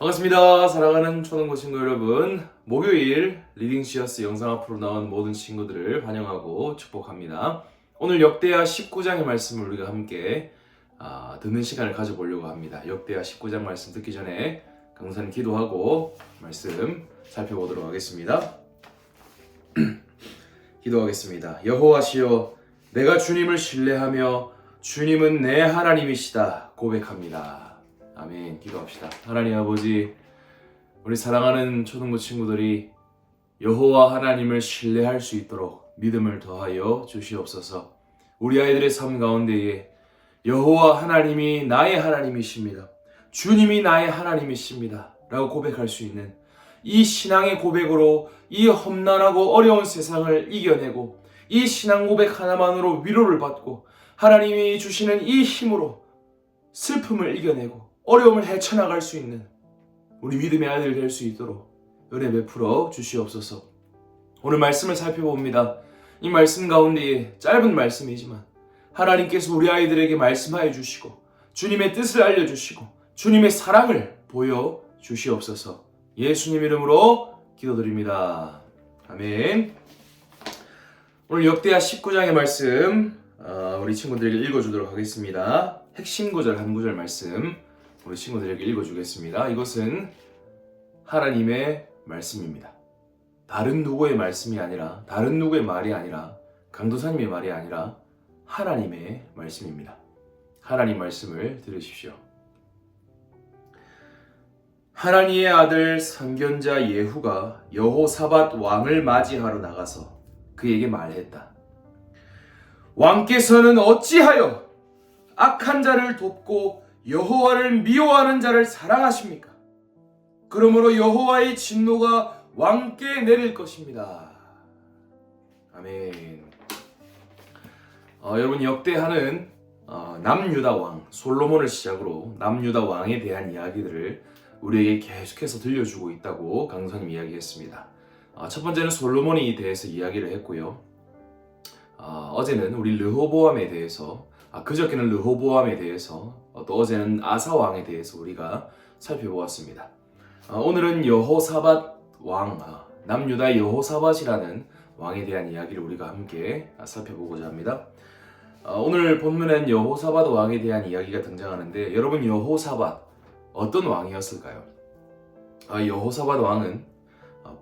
반갑습니다. 사랑하는 초등부 친구 여러분, 목요일 리딩시어스 영상 앞으로 나온 모든 친구들을 환영하고 축복합니다. 오늘 역대하 19장의 말씀을 우리가 함께 듣는 시간을 가져보려고 합니다. 역대하 19장 말씀 듣기 전에 강사님 기도하고 말씀 살펴보도록 하겠습니다. 기도하겠습니다. 여호와시여, 내가 주님을 신뢰하며 주님은 내 하나님이시다 고백합니다. 아멘. 기도합시다. 하나님 아버지, 우리 사랑하는 초등부 친구들이 여호와 하나님을 신뢰할 수 있도록 믿음을 더하여 주시옵소서. 우리 아이들의 삶 가운데에 여호와 하나님이 나의 하나님이십니다, 주님이 나의 하나님이십니다 라고 고백할 수 있는 이 신앙의 고백으로 이 험난하고 어려운 세상을 이겨내고 이 신앙 고백 하나만으로 위로를 받고 하나님이 주시는 이 힘으로 슬픔을 이겨내고 어려움을 헤쳐나갈 수 있는 우리 믿음의 아이들 될 수 있도록 은혜 베풀어 주시옵소서. 오늘 말씀을 살펴봅니다. 이 말씀 가운데에 짧은 말씀이지만 하나님께서 우리 아이들에게 말씀하여 주시고 주님의 뜻을 알려주시고 주님의 사랑을 보여주시옵소서. 예수님 이름으로 기도드립니다. 아멘. 오늘 역대하 19장의 말씀 우리 친구들에게 읽어주도록 하겠습니다. 핵심 구절 한 구절 말씀 우리 친구들에게 읽어주겠습니다. 이것은 하나님의 말씀입니다. 다른 누구의 말씀이 아니라, 다른 누구의 말이 아니라, 강도사님의 말이 아니라 하나님의 말씀입니다. 하나님 말씀을 들으십시오. 하나니의 아들 선견자 예후가 여호사밧 왕을 맞이하러 나가서 그에게 말했다. 왕께서는 어찌하여 악한 자를 돕고 여호와를 미워하는 자를 사랑하십니까? 그러므로 여호와의 진노가 왕께 내릴 것입니다. 아멘. 여러분, 역대하는 남유다 왕 솔로몬을 시작으로 남유다 왕에 대한 이야기들을 우리에게 계속해서 들려주고 있다고 강사님 이야기했습니다. 첫 번째는 솔로몬에 대해서 이야기를 했고요. 어제는 우리 르호보암에 대해서, 그저께는 르호보암에 대해서, 또 어제는 아사 왕에 대해서 우리가 살펴보았습니다. 오늘은 여호사밧 왕, 남유다의 여호사밧이라는 왕에 대한 이야기를 우리가 함께 살펴보고자 합니다. 오늘 본문엔 여호사밧 왕에 대한 이야기가 등장하는데, 여러분, 여호사밧 어떤 왕이었을까요? 여호사밧 왕은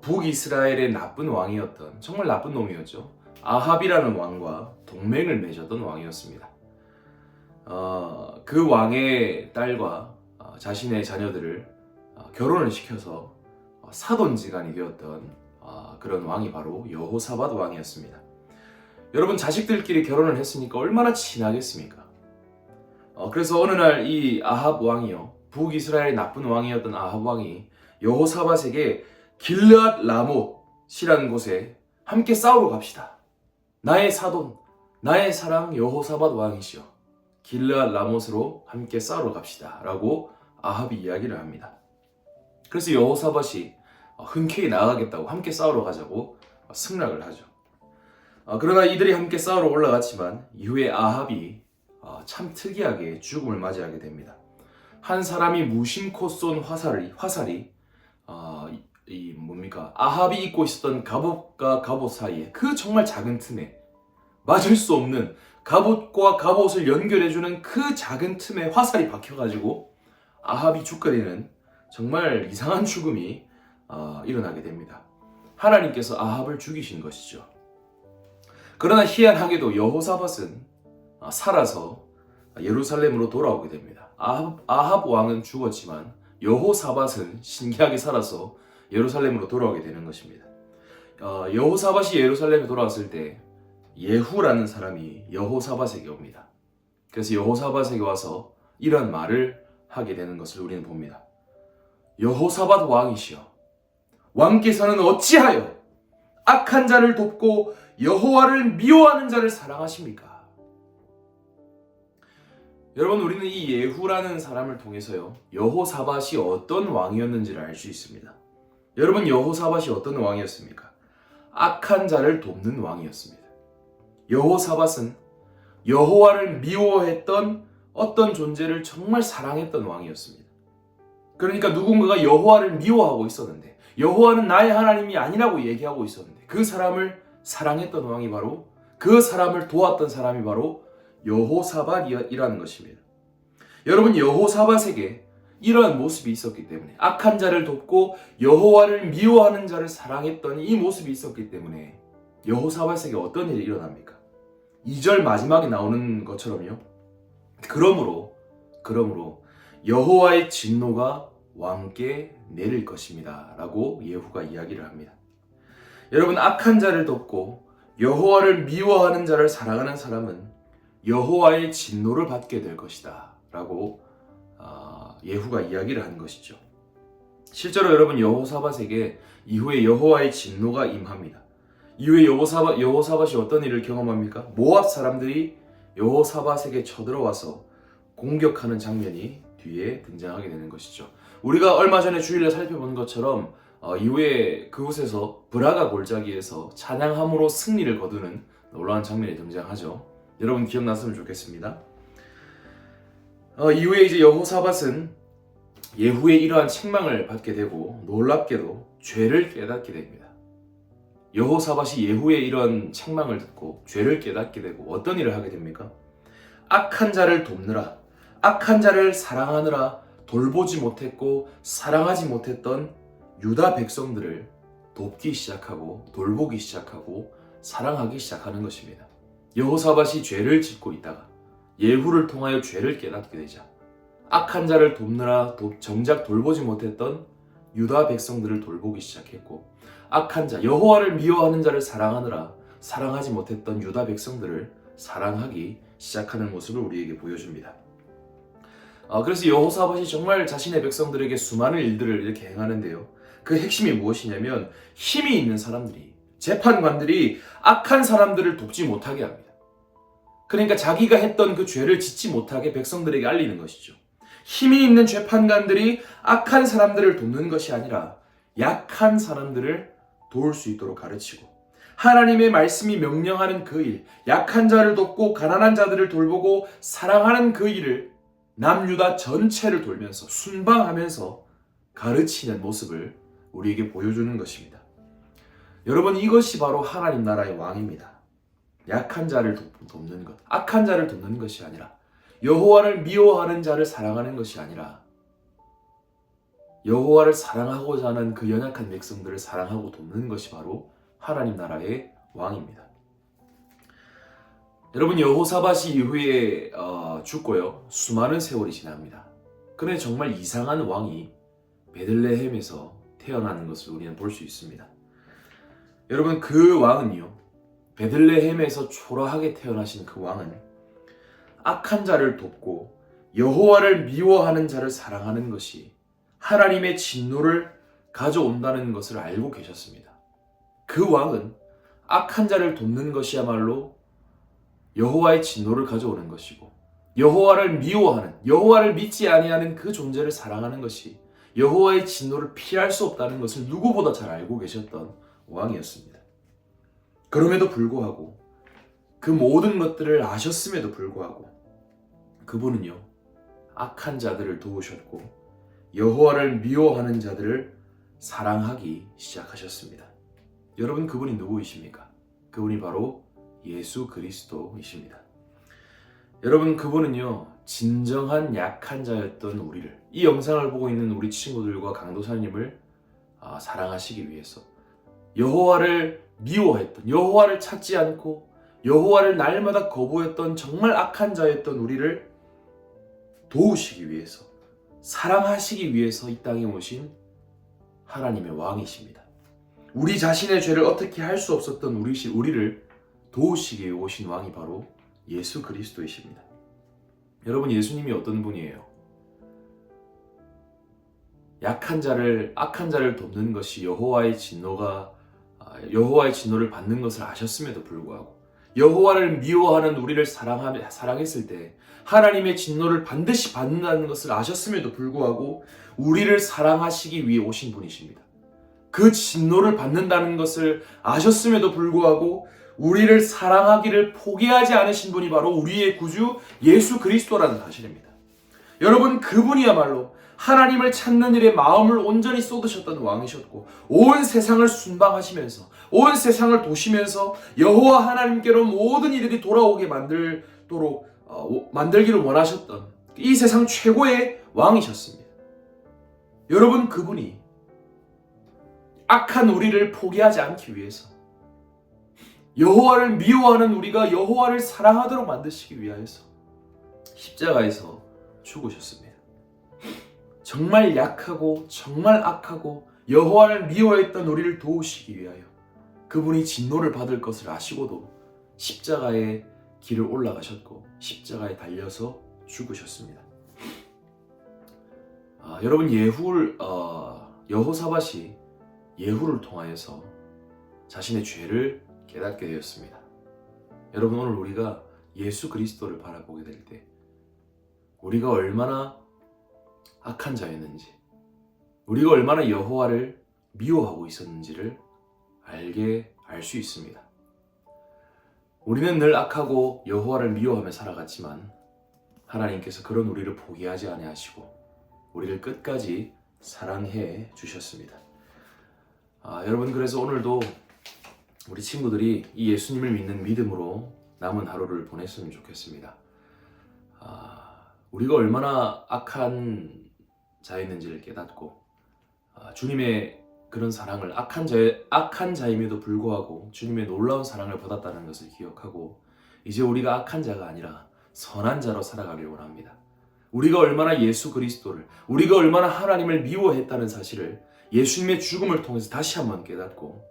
북이스라엘의 나쁜 왕이었던, 정말 나쁜 놈이었죠. 아합이라는 왕과 동맹을 맺었던 왕이었습니다. 그 왕의 딸과 자신의 자녀들을 결혼을 시켜서 사돈지간이 되었던 그런 왕이 바로 여호사밧 왕이었습니다. 여러분, 자식들끼리 결혼을 했으니까 얼마나 친하겠습니까? 그래서 어느 날 이 아합 왕이요, 북이스라엘의 나쁜 왕이었던 아합 왕이 여호사밧에게 길르앗 라못이라는 곳에 함께 싸우러 갑시다. 나의 사돈, 나의 사랑 여호사밧 왕이시여, 길르앗 라못으로 함께 싸우러 갑시다 라고 아합이 이야기를 합니다. 그래서 여호사밧이 흔쾌히 나가겠다고, 함께 싸우러 가자고 승낙을 하죠. 그러나 이들이 함께 싸우러 올라갔지만 이후에 아합이 참 특이하게 죽음을 맞이하게 됩니다. 한 사람이 무심코 쏜 화살이 아합이 입고 있었던 갑옷과 갑옷 사이에, 그 정말 작은 틈에, 맞을 수 없는 갑옷과 갑옷을 연결해주는 그 작은 틈에 화살이 박혀가지고 아합이 죽게 되는 정말 이상한 죽음이 일어나게 됩니다. 하나님께서 아합을 죽이신 것이죠. 그러나 희한하게도 여호사밧은 살아서 예루살렘으로 돌아오게 됩니다. 아합 왕은 죽었지만 여호사밧은 신기하게 살아서 예루살렘으로 돌아오게 되는 것입니다. 여호사밧이 예루살렘에 돌아왔을 때 예후라는 사람이 여호사밧에게 옵니다. 그래서 여호사밧에게 와서 이런 말을 하게 되는 것을 우리는 봅니다. 여호사밧 왕이시여, 왕께서는 어찌하여 악한 자를 돕고 여호와를 미워하는 자를 사랑하십니까? 여러분, 우리는 이 예후라는 사람을 통해서요, 여호사밧이 어떤 왕이었는지를 알 수 있습니다. 여러분, 여호사밧이 어떤 왕이었습니까? 악한 자를 돕는 왕이었습니다. 여호사밧은 여호와를 미워했던 어떤 존재를 정말 사랑했던 왕이었습니다. 그러니까 누군가가 여호와를 미워하고 있었는데, 여호와는 나의 하나님이 아니라고 얘기하고 있었는데, 그 사람을 사랑했던 왕이 바로, 그 사람을 도왔던 사람이 바로 여호사밧이라는 것입니다. 여러분, 여호사밧에게 이러한 모습이 있었기 때문에, 악한 자를 돕고 여호와를 미워하는 자를 사랑했던 이 모습이 있었기 때문에 여호사밧에게 어떤 일이 일어납니까? 2절 마지막에 나오는 것처럼요. 그러므로 여호와의 진노가 왕께 내릴 것입니다 라고 예후가 이야기를 합니다. 여러분, 악한 자를 돕고 여호와를 미워하는 자를 사랑하는 사람은 여호와의 진노를 받게 될 것이다 라고 예후가 이야기를 하는 것이죠. 실제로 여러분, 여호사밧에게 이후에 여호와의 진노가 임합니다. 이후에 여호사밧이 어떤 일을 경험합니까? 모압 사람들이 여호사밧에게 쳐들어와서 공격하는 장면이 뒤에 등장하게 되는 것이죠. 우리가 얼마 전에 주일에 살펴본 것처럼 이후에 그곳에서 브라가 골짜기에서 찬양함으로 승리를 거두는 놀라운 장면이 등장하죠. 여러분 기억났으면 좋겠습니다. 이후에 이제 여호사밧은 예후의 이러한 책망을 받게 되고 놀랍게도 죄를 깨닫게 됩니다. 여호사밧이 예후의 이런 책망을 듣고 죄를 깨닫게 되고 어떤 일을 하게 됩니까? 악한 자를 돕느라, 악한 자를 사랑하느라 돌보지 못했고 사랑하지 못했던 유다 백성들을 돕기 시작하고 돌보기 시작하고 사랑하기 시작하는 것입니다. 여호사밧이 죄를 짓고 있다가 예후를 통하여 죄를 깨닫게 되자 악한 자를 돕느라 정작 돌보지 못했던 유다 백성들을 돌보기 시작했고, 악한 자, 여호와를 미워하는 자를 사랑하느라 사랑하지 못했던 유다 백성들을 사랑하기 시작하는 모습을 우리에게 보여줍니다. 그래서 여호사밧이 정말 자신의 백성들에게 수많은 일들을 이렇게 행하는데요. 그 핵심이 무엇이냐면 힘이 있는 사람들이, 재판관들이 악한 사람들을 돕지 못하게 합니다. 그러니까 자기가 했던 그 죄를 짓지 못하게 백성들에게 알리는 것이죠. 힘이 있는 재판관들이 악한 사람들을 돕는 것이 아니라 약한 사람들을 도울 수 있도록 가르치고, 하나님의 말씀이 명령하는 그 일, 약한 자를 돕고 가난한 자들을 돌보고 사랑하는 그 일을 남유다 전체를 돌면서 순방하면서 가르치는 모습을 우리에게 보여주는 것입니다. 여러분, 이것이 바로 하나님 나라의 왕입니다. 약한 자를 돕는 것, 악한 자를 돕는 것이 아니라, 여호와를 미워하는 자를 사랑하는 것이 아니라 여호와를 사랑하고자 하는 그 연약한 백성들을 사랑하고 돕는 것이 바로 하나님 나라의 왕입니다. 여러분, 여호사밧이 이후에 죽고요, 수많은 세월이 지납니다. 그런데 정말 이상한 왕이 베들레헴에서 태어나는 것을 우리는 볼 수 있습니다. 여러분, 그 왕은요, 베들레헴에서 초라하게 태어나신 그 왕은 악한 자를 돕고 여호와를 미워하는 자를 사랑하는 것이 하나님의 진노를 가져온다는 것을 알고 계셨습니다. 그 왕은 악한 자를 돕는 것이야말로 여호와의 진노를 가져오는 것이고, 여호와를 미워하는, 여호와를 믿지 아니하는 그 존재를 사랑하는 것이 여호와의 진노를 피할 수 없다는 것을 누구보다 잘 알고 계셨던 왕이었습니다. 그럼에도 불구하고, 그 모든 것들을 아셨음에도 불구하고 그분은요, 악한 자들을 도우셨고 여호와를 미워하는 자들을 사랑하기 시작하셨습니다. 여러분, 그분이 누구이십니까? 그분이 바로 예수 그리스도이십니다. 여러분, 그분은요, 진정한 약한 자였던 우리를, 이 영상을 보고 있는 우리 친구들과 강도사님을 사랑하시기 위해서 여호와를 미워했던, 여호와를 찾지 않고 여호와를 날마다 거부했던 정말 악한 자였던 우리를 도우시기 위해서, 사랑하시기 위해서 이 땅에 오신 하나님의 왕이십니다. 우리 자신의 죄를 어떻게 할 수 없었던 우리를 도우시기 위해 오신 왕이 바로 예수 그리스도이십니다. 여러분, 예수님이 어떤 분이에요? 악한 자를 돕는 것이 여호와의 진노를 받는 것을 아셨음에도 불구하고, 여호와를 미워하는 우리를 사랑했을 때 하나님의 진노를 반드시 받는다는 것을 아셨음에도 불구하고 우리를 사랑하시기 위해 오신 분이십니다. 그 진노를 받는다는 것을 아셨음에도 불구하고 우리를 사랑하기를 포기하지 않으신 분이 바로 우리의 구주 예수 그리스도라는 사실입니다. 여러분, 그분이야말로 하나님을 찾는 일에 마음을 온전히 쏟으셨던 왕이셨고 온 세상을 순방하시면서 온 세상을 도시면서 여호와 하나님께로 모든 이들이 돌아오게 만들기를 원하셨던 이 세상 최고의 왕이셨습니다. 여러분, 그분이 악한 우리를 포기하지 않기 위해서 여호와를 미워하는 우리가 여호와를 사랑하도록 만드시기 위하여서 십자가에서 죽으셨습니다. 정말 약하고 정말 악하고 여호와를 미워했던 우리를 도우시기 위하여 그분이 진노를 받을 것을 아시고도 십자가의 길을 올라가셨고 십자가에 달려서 죽으셨습니다. 여러분, 여호사밧이 예후를 통하여서 자신의 죄를 깨닫게 되었습니다. 여러분, 오늘 우리가 예수 그리스도를 바라보게 될 때 우리가 얼마나 악한 자였는지, 우리가 얼마나 여호와를 미워하고 있었는지를 알 수 있습니다. 우리는 늘 악하고 여호와를 미워하며 살아갔지만 하나님께서 그런 우리를 포기하지 아니하시고 우리를 끝까지 사랑해 주셨습니다. 여러분, 그래서 오늘도 우리 친구들이 이 예수님을 믿는 믿음으로 남은 하루를 보냈으면 좋겠습니다. 우리가 얼마나 악한 자였는지를 깨닫고 주님의 그런 사랑을 악한 자임에도 불구하고 주님의 놀라운 사랑을 받았다는 것을 기억하고 이제 우리가 악한 자가 아니라 선한 자로 살아가길 원합니다. 우리가 얼마나 예수 그리스도를, 우리가 얼마나 하나님을 미워했다는 사실을 예수님의 죽음을 통해서 다시 한번 깨닫고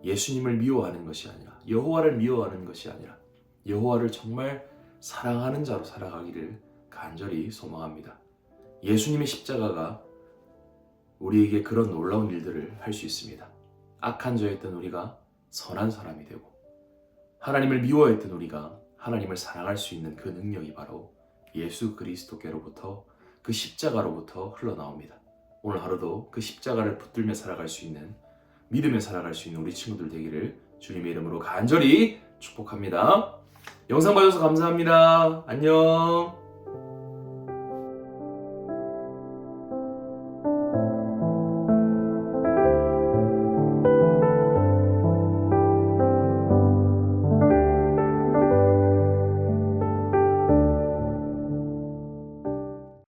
예수님을 미워하는 것이 아니라 여호와를 미워하는 것이 아니라 여호와를 정말 사랑하는 자로 살아가기를 간절히 소망합니다. 예수님의 십자가가 우리에게 그런 놀라운 일들을 할 수 있습니다. 악한 자였던 우리가 선한 사람이 되고 하나님을 미워했던 우리가 하나님을 사랑할 수 있는 그 능력이 바로 예수 그리스도께로부터 그 십자가로부터 흘러나옵니다. 오늘 하루도 그 십자가를 붙들며 살아갈 수 있는, 믿으며 살아갈 수 있는 우리 친구들 되기를 주님의 이름으로 간절히 축복합니다. 영상 봐주셔서 감사합니다. 안녕.